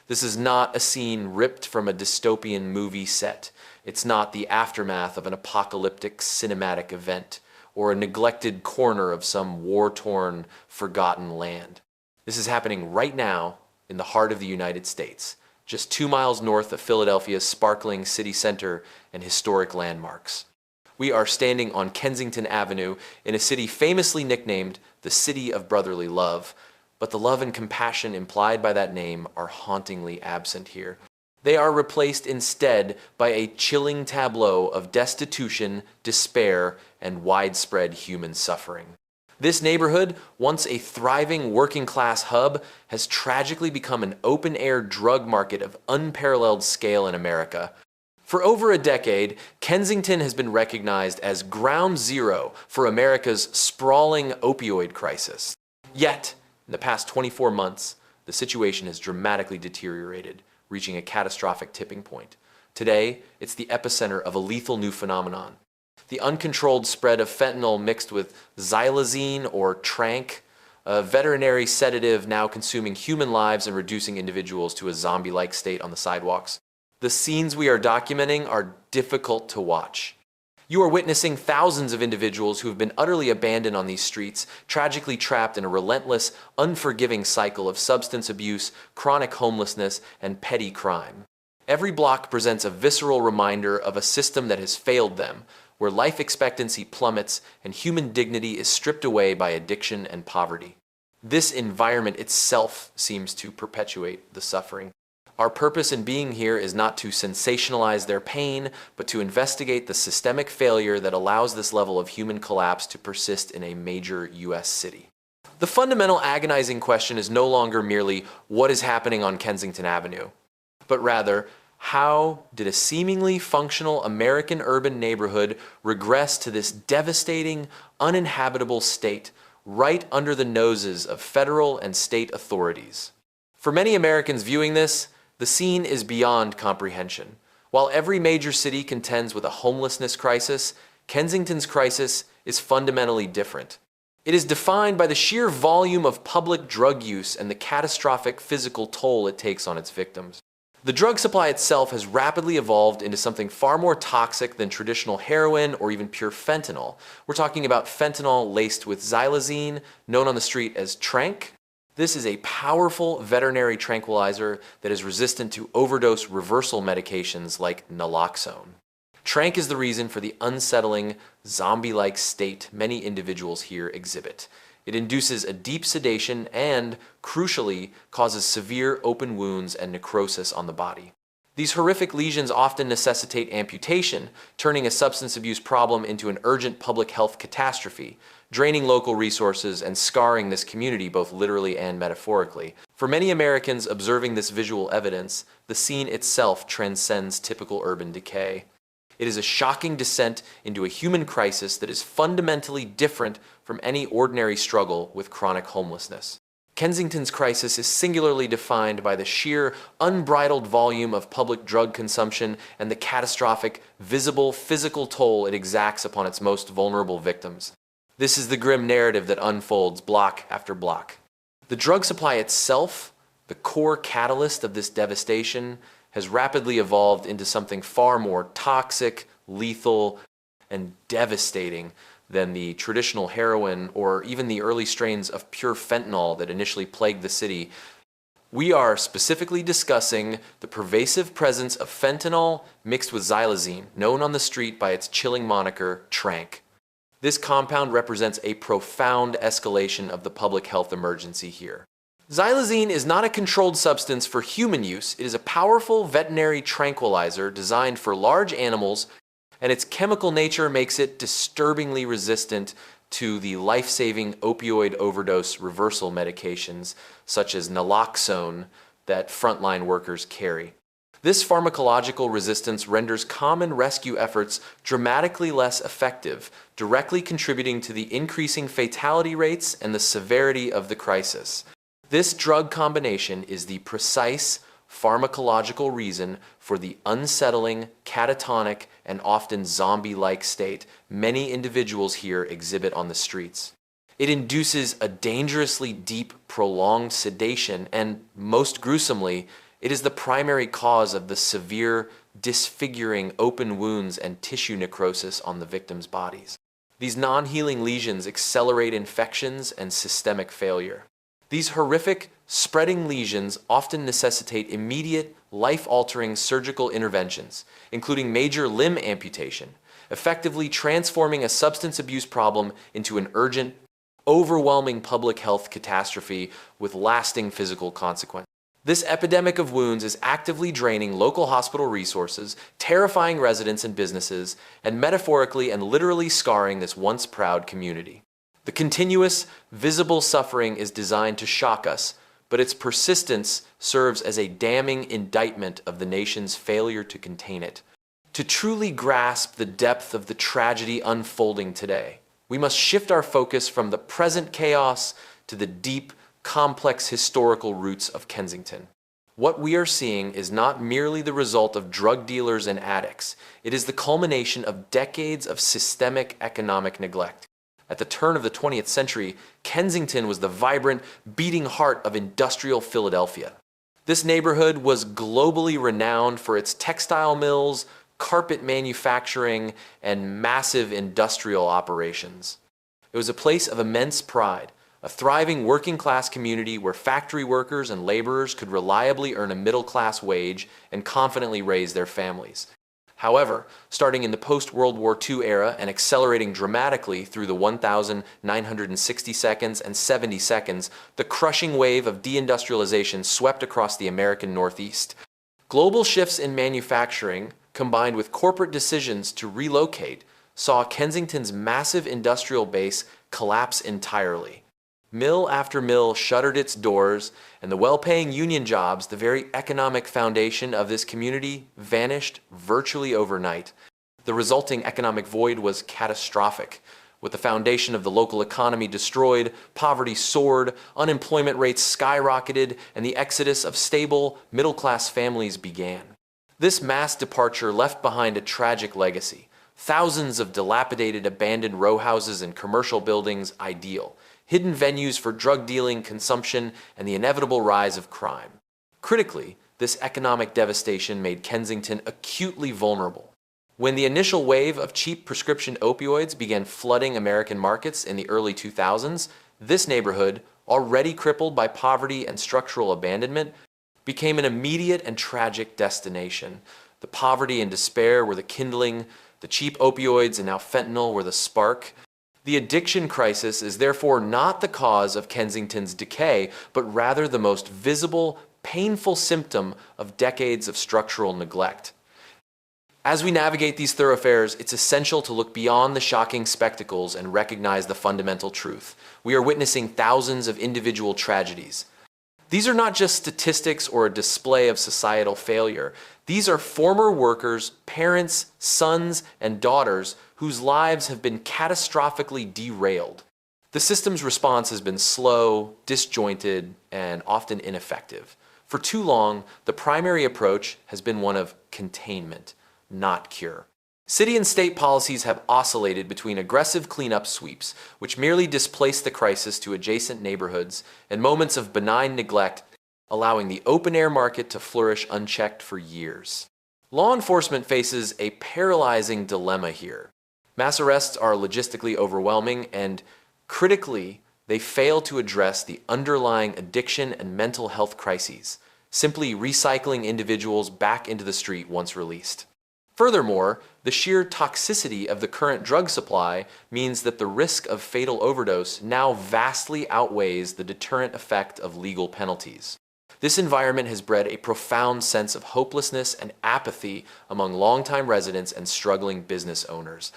This is not a scene ripped from a dystopian movie set. It's not the aftermath of an apocalyptic cinematic event or a neglected corner of some war-torn, forgotten land. This is happening right now in the heart of the United States, just 2 miles north of Philadelphia's sparkling city center and historic landmarks. We are standing on Kensington Avenue in a city famously nicknamed the City of Brotherly Love, but the love and compassion implied by that name are hauntingly absent here. They are replaced instead by a chilling tableau of destitution, despair, and widespread human suffering. This neighborhood, once a thriving working-class hub, has tragically become an open-air drug market of unparalleled scale in America. For over a decade, Kensington has been recognized as ground zero for America's sprawling opioid crisis. Yet, in the past 24 months, the situation has dramatically deteriorated, reaching a catastrophic tipping point. Today, it's the epicenter of a lethal new phenomenon. The uncontrolled spread of fentanyl mixed with Xylazine or Tranq, a veterinary sedative now consuming human lives and reducing individuals to a zombie-like state on the sidewalks. The scenes we are documenting are difficult to watch. You are witnessing thousands of individuals who have been utterly abandoned on these streets, tragically trapped in a relentless, unforgiving cycle of substance abuse, chronic homelessness, and petty crime. Every block presents a visceral reminder of a system that has failed them, where life expectancy plummets and human dignity is stripped away by addiction and poverty. This environment itself seems to perpetuate the suffering. Our purpose in being here is not to sensationalize their pain, but to investigate the systemic failure that allows this level of human collapse to persist in a major U.S. city. The fundamental agonizing question is no longer merely what is happening on Kensington Avenue, but rather, how did a seemingly functional American urban neighborhood regress to this devastating, uninhabitable state right under the noses of federal and state authorities? For many Americans viewing this, the scene is beyond comprehension. While every major city contends with a homelessness crisis, Kensington's crisis is fundamentally different. It is defined by the sheer volume of public drug use and the catastrophic physical toll it takes on its victims. The drug supply itself has rapidly evolved into something far more toxic than traditional heroin or even pure fentanyl. We're talking about fentanyl laced with xylazine, known on the street as Tranq. This is a powerful veterinary tranquilizer that is resistant to overdose reversal medications like Naloxone. Tranq is the reason for the unsettling, zombie-like state many individuals here exhibit. It induces a deep sedation and, crucially, causes severe open wounds and necrosis on the body. These horrific lesions often necessitate amputation, turning a substance abuse problem into an urgent public health catastrophe, draining local resources and scarring this community both literally and metaphorically. For many Americans observing this visual evidence, the scene itself transcends typical urban decay. It is a shocking descent into a human crisis that is fundamentally different from any ordinary struggle with chronic homelessness. Kensington's crisis is singularly defined by the sheer, unbridled volume of public drug consumption and the catastrophic, visible, physical toll it exacts upon its most vulnerable victims. This is the grim narrative that unfolds block after block. The drug supply itself, the core catalyst of this devastation, has rapidly evolved into something far more toxic, lethal, and devastating than the traditional heroin or even the early strains of pure fentanyl that initially plagued the city. We are specifically discussing the pervasive presence of fentanyl mixed with xylazine, known on the street by its chilling moniker, Tranq. This compound represents a profound escalation of the public health emergency here. Xylazine is not a controlled substance for human use. It is a powerful veterinary tranquilizer designed for large animals, and its chemical nature makes it disturbingly resistant to the life-saving opioid overdose reversal medications such as Naloxone that frontline workers carry. This pharmacological resistance renders common rescue efforts dramatically less effective, directly contributing to the increasing fatality rates and the severity of the crisis. This drug combination is the precise pharmacological reason for the unsettling, catatonic, and often zombie-like state many individuals here exhibit on the streets. It induces a dangerously deep, prolonged sedation, and most gruesomely, It is the primary cause of the severe, disfiguring open wounds and tissue necrosis on the victims' bodies. These non-healing lesions accelerate infections and systemic failure. These horrific, spreading lesions often necessitate immediate, life-altering surgical interventions, including major limb amputation, effectively transforming a substance abuse problem into an urgent, overwhelming public health catastrophe with lasting physical consequences. This epidemic of wounds is actively draining local hospital resources, terrifying residents and businesses, and metaphorically and literally scarring this once proud community. The continuous, visible suffering is designed to shock us, but its persistence serves as a damning indictment of the nation's failure to contain it. To truly grasp the depth of the tragedy unfolding today, we must shift our focus from the present chaos to the deep, complex historical roots of Kensington. What we are seeing is not merely the result of drug dealers and addicts. It is the culmination of decades of systemic economic neglect. At the turn of the 20th century, Kensington was the vibrant, beating heart of industrial Philadelphia. This neighborhood was globally renowned for its textile mills, carpet manufacturing, and massive industrial operations. It was a place of immense pride, a thriving working-class community where factory workers and laborers could reliably earn a middle-class wage and confidently raise their families. However, starting in the post-World War II era and accelerating dramatically through the 1960s and 70s, the crushing wave of deindustrialization swept across the American Northeast. Global shifts in manufacturing, combined with corporate decisions to relocate, saw Kensington's massive industrial base collapse entirely. Mill after mill shuttered its doors, and the well-paying union jobs, the very economic foundation of this community, vanished virtually overnight. The resulting economic void was catastrophic. With the foundation of the local economy destroyed, poverty soared, unemployment rates skyrocketed, and the exodus of stable, middle-class families began. This mass departure left behind a tragic legacy. Thousands of dilapidated, abandoned row houses and commercial buildings ideal, hidden venues for drug dealing, consumption, and the inevitable rise of crime. Critically, this economic devastation made Kensington acutely vulnerable. When the initial wave of cheap prescription opioids began flooding American markets in the early 2000s, this neighborhood, already crippled by poverty and structural abandonment, became an immediate and tragic destination. The poverty and despair were the kindling, the cheap opioids and now fentanyl were the spark. The addiction crisis is therefore not the cause of Kensington's decay, but rather the most visible, painful symptom of decades of structural neglect. As we navigate these thoroughfares, it's essential to look beyond the shocking spectacles and recognize the fundamental truth. We are witnessing thousands of individual tragedies. These are not just statistics or a display of societal failure. These are former workers, parents, sons, and daughters whose lives have been catastrophically derailed. The system's response has been slow, disjointed, and often ineffective. For too long, the primary approach has been one of containment, not cure. City and state policies have oscillated between aggressive cleanup sweeps, which merely displace the crisis to adjacent neighborhoods, and moments of benign neglect, allowing the open-air market to flourish unchecked for years. Law enforcement faces a paralyzing dilemma here. Mass arrests are logistically overwhelming, and critically, they fail to address the underlying addiction and mental health crises, simply recycling individuals back into the street once released. Furthermore, the sheer toxicity of the current drug supply means that the risk of fatal overdose now vastly outweighs the deterrent effect of legal penalties. This environment has bred a profound sense of hopelessness and apathy among longtime residents and struggling business owners.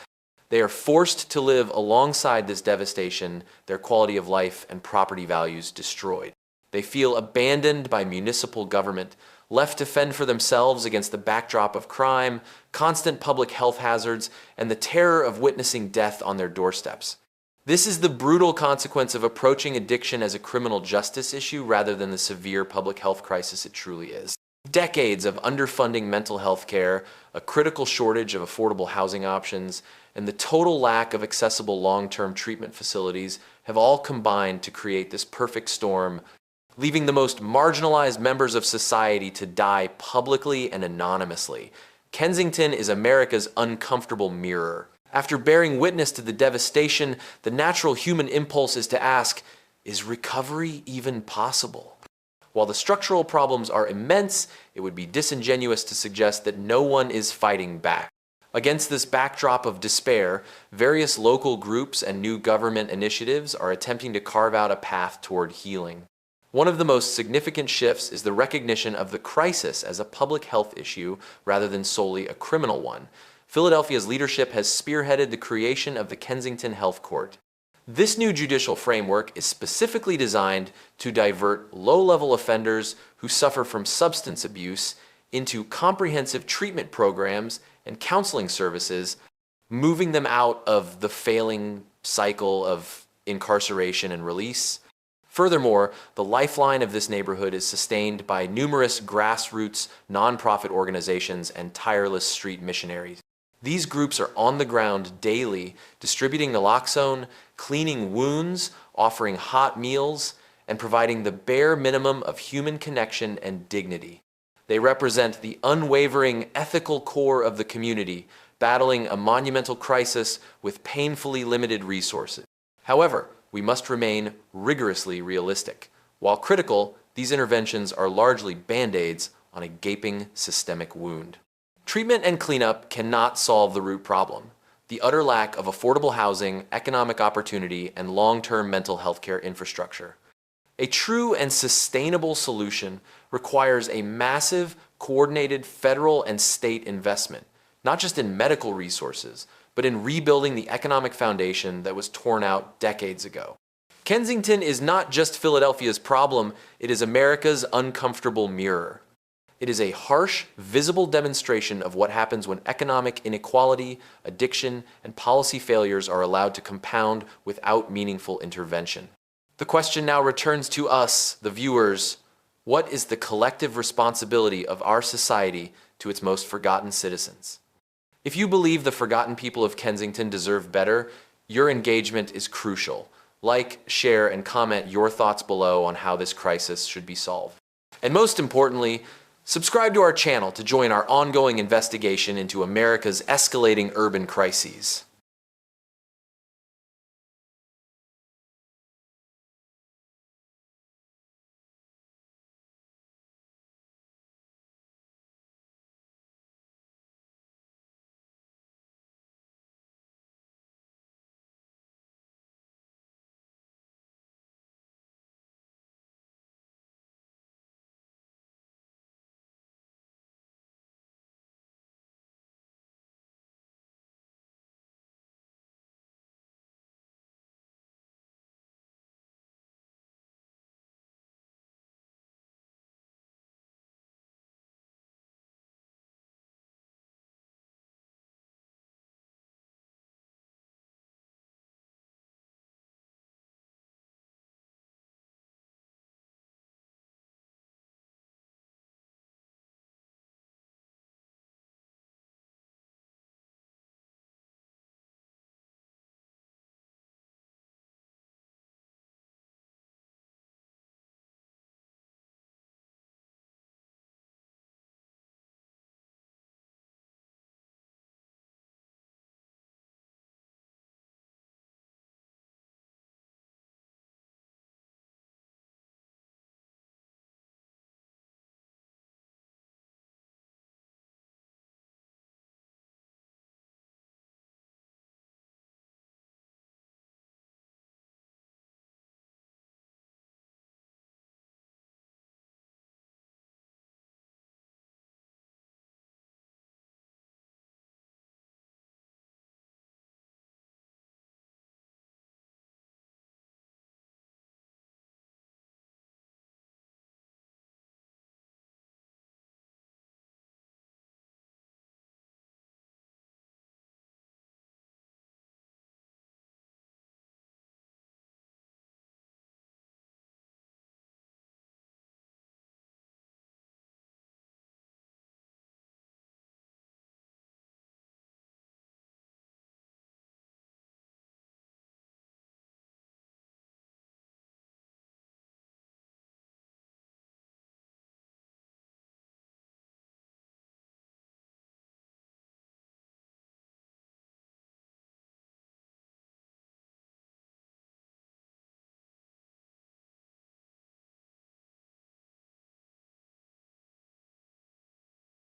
They are forced to live alongside this devastation, their quality of life and property values destroyed. They feel abandoned by municipal government, left to fend for themselves against the backdrop of crime, constant public health hazards, and the terror of witnessing death on their doorsteps. This is the brutal consequence of approaching addiction as a criminal justice issue rather than the severe public health crisis it truly is. Decades of underfunding mental health care, a critical shortage of affordable housing options, and the total lack of accessible long-term treatment facilities have all combined to create this perfect storm. leaving the most marginalized members of society to die publicly and anonymously. Kensington is America's uncomfortable mirror. After bearing witness to the devastation, the natural human impulse is to ask, is recovery even possible? While the structural problems are immense, it would be disingenuous to suggest that no one is fighting back. Against this backdrop of despair, various local groups and new government initiatives are attempting to carve out a path toward healing. One of the most significant shifts is the recognition of the crisis as a public health issue rather than solely a criminal one. Philadelphia's leadership has spearheaded the creation of the Kensington Health Court. This new judicial framework is specifically designed to divert low-level offenders who suffer from substance abuse into comprehensive treatment programs and counseling services, moving them out of the failing cycle of incarceration and release. Furthermore, the lifeline of this neighborhood is sustained by numerous grassroots nonprofit organizations and tireless street missionaries. These groups are on the ground daily, distributing naloxone, cleaning wounds, offering hot meals, and providing the bare minimum of human connection and dignity. They represent the unwavering ethical core of the community, battling a monumental crisis with painfully limited resources. However, we must remain rigorously realistic. While critical, these interventions are largely band-aids on a gaping systemic wound. Treatment and cleanup cannot solve the root problem: the utter lack of affordable housing, economic opportunity, and long-term mental health care infrastructure. A true and sustainable solution requires a massive, coordinated federal and state investment, not just in medical resources, but in rebuilding the economic foundation that was torn out decades ago. Kensington is not just Philadelphia's problem, it is America's uncomfortable mirror. It is a harsh, visible demonstration of what happens when economic inequality, addiction, and policy failures are allowed to compound without meaningful intervention. The question now returns to us, the viewers. What is the collective responsibility of our society to its most forgotten citizens? If you believe the forgotten people of Kensington deserve better, your engagement is crucial. Like, share, and comment your thoughts below on how this crisis should be solved. And most importantly, subscribe to our channel to join our ongoing investigation into America's escalating urban crises.